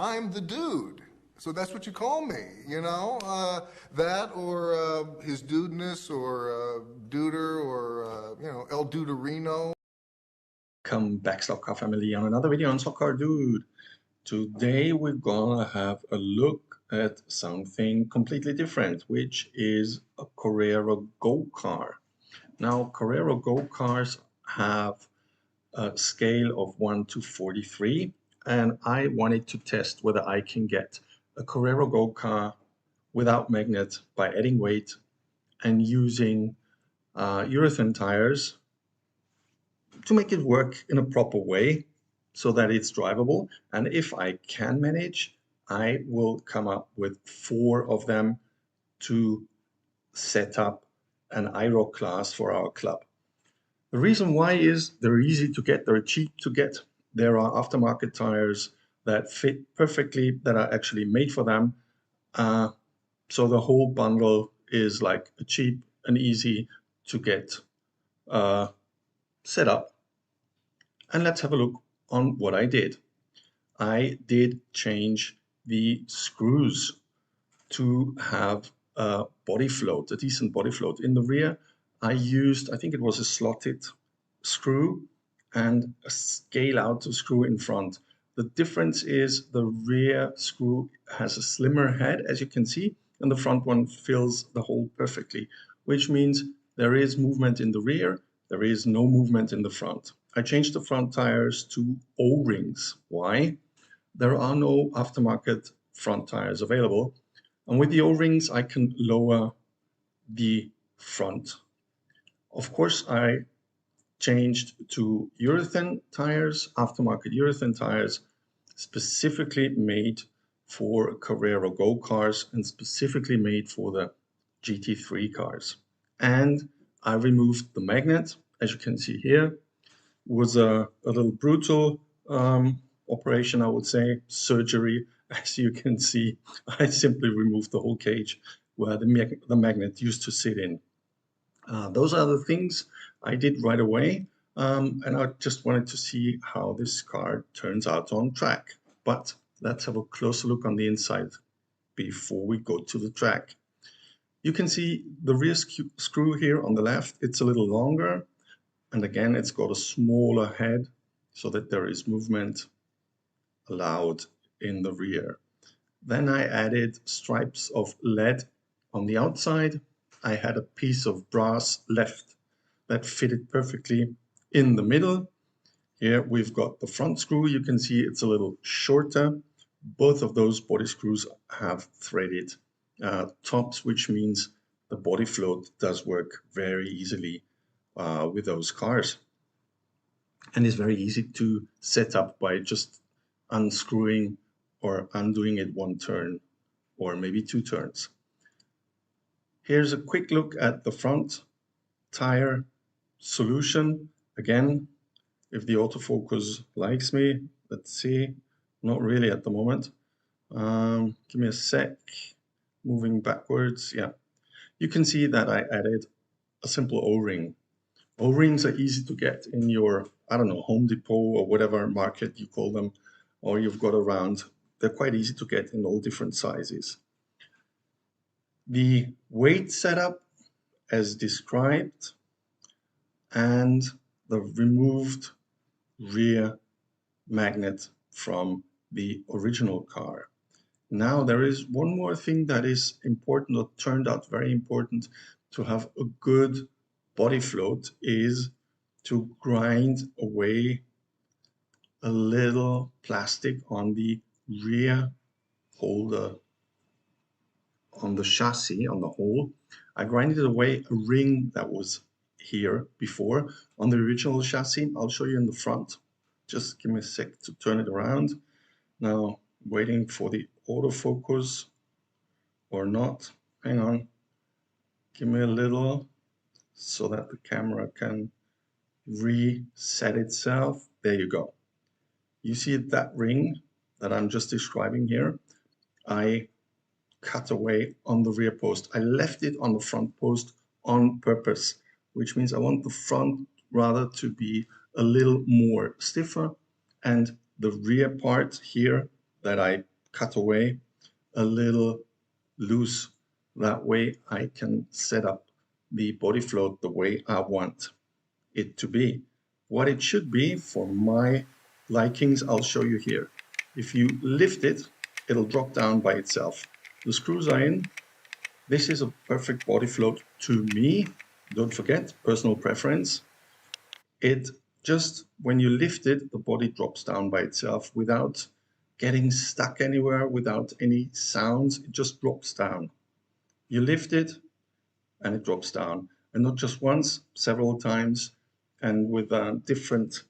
I'm the dude. So that's what you call me, you know? That or his dudeness or duder or, El Duderino. Come back, Slotcar family, on another video on Slotcar Dude. Today we're gonna have a look at something completely different, which is a Carrera Go car. Now, Carrera Go cars have a scale of 1 to 43, and I wanted to test whether I can get a Carrera Go car without magnet by adding weight and using urethane tires to make it work in a proper way so that it's drivable. And if I can manage, I will come up with 4 of them to set up an IROC class for our club. The reason why is they're easy to get, they're cheap to get. There are aftermarket tires that fit perfectly, that are actually made for them. So the whole bundle is like cheap and easy to get set up. And let's have a look on what I did. I did change the screws to have a body float, a decent body float. In the rear, I used, I think it was a slotted screw and a scale out screw in front. The difference is the rear screw has a slimmer head, as you can see, and the front one fills the hole perfectly, which means there is movement in the rear, there is no movement in the front. I changed the front tires to O-rings. Why? There are no aftermarket front tires available. And with the O-rings, I can lower the front. Of course, I changed to urethane tires, aftermarket urethane tires, specifically made for Carrera Go cars and specifically made for the GT3 cars. And I removed the magnet, as you can see here. It was a little brutal operation, I would say, surgery. As you can see, I simply removed the whole cage where the magnet used to sit in. Those are the things I did right away, and I just wanted to see how this car turns out on track. But let's have a closer look on the inside before we go to the track. You can see the rear screw here on the left. It's a little longer, and again, it's got a smaller head so that there is movement allowed in the rear. Then I added stripes of lead on the outside. I had a piece of brass left that fitted perfectly in the middle. Here we've got the front screw. You can see it's a little shorter. Both of those body screws have threaded tops, which means the body float does work very easily with those cars. And it's very easy to set up by just unscrewing or undoing it 1 turn or maybe 2 turns. Here's a quick look at the front tire solution. Again, if the autofocus likes me, let's see. Not really at the moment. Give me a sec. Moving backwards, yeah. You can see that I added a simple O-ring. O-rings are easy to get in your, I don't know, Home Depot or whatever market you call them, or you've got around. They're quite easy to get in all different sizes. The weight setup as described and the removed rear magnet from the original car. Now there is one more thing that is important, or turned out very important to have a good body float, is to grind away a little plastic on the rear holder, on the chassis, on the hole. I grinded away a ring that was here before on the original chassis. I'll show you in the front. Just give me a sec to turn it around. Now, waiting for the autofocus or not. Hang on. Give me a little so that the camera can reset itself. There you go. You see that ring that I'm just describing here? I cut away on the rear post. I left it on the front post on purpose, which means I want the front rather to be a little more stiffer, and the rear part here that I cut away a little loose. That way I can set up the body float the way I want it to be. What it should be for my likings, I'll show you here. If you lift it, it'll drop down by itself. The screws are in. This is a perfect body float to me. Don't forget, personal preference. It just, when you lift it, the body drops down by itself without getting stuck anywhere, without any sounds. It just drops down. You lift it and it drops down, and not just once, several times, and with different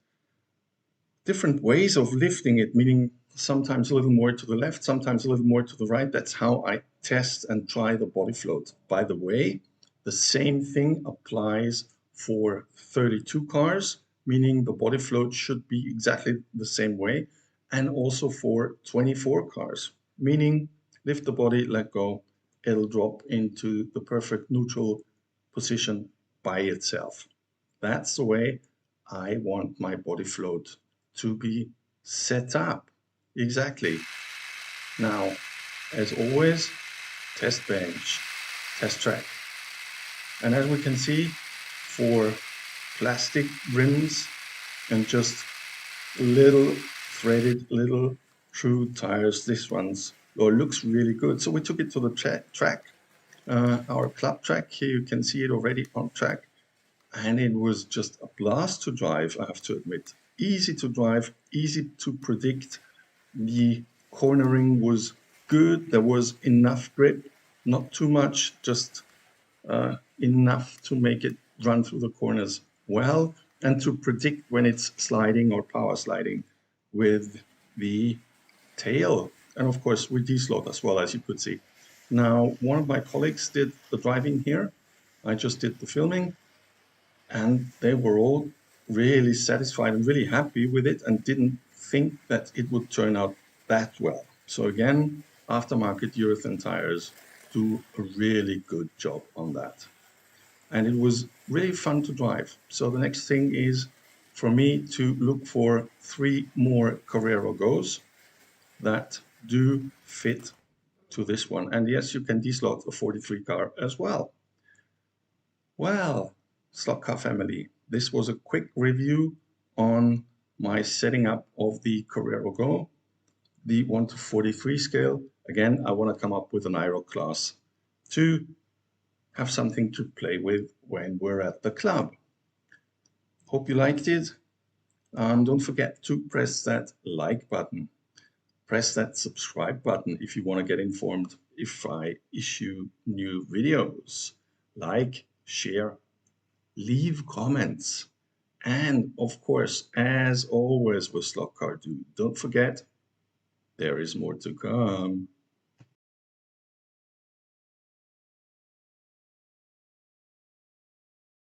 ways of lifting it, meaning sometimes a little more to the left, sometimes a little more to the right. That's how I test and try the body float. By the way, the same thing applies for 32 cars, meaning the body float should be exactly the same way, and also for 24 cars, meaning lift the body, let go, it'll drop into the perfect neutral position by itself. That's the way I want my body float to be set up. Exactly. Now, as always, test bench, test track. And as we can see, for plastic rims and just little threaded, little true tires, this one's looks really good. So we took it to the track, our club track. Here you can see it already on track. And it was just a blast to drive, I have to admit. Easy to drive, easy to predict. The cornering was good. There was enough grip, not too much, just enough to make it run through the corners well, and to predict when it's sliding or power sliding with the tail. And of course, with D-slot as well, as you could see. Now, one of my colleagues did the driving here. I just did the filming. And they were all really satisfied and really happy with it and didn't think that it would turn out that well. So again, aftermarket urethane tires do a really good job on that. And it was really fun to drive. So the next thing is for me to look for 3 more Carrera Go's that do fit to this one. And yes, you can deslot a 43 car as well. Well, Slotcar family, this was a quick review on my setting up of the Carrera Go, the 1 to 43 scale. Again, I want to come up with an IRO class to have something to play with when we're at the club. Hope you liked it. Don't forget to press that like button. Press that subscribe button if you want to get informed if I issue new videos. Like, share, leave comments. And of course, as always with Slotcar, don't forget, there is more to come.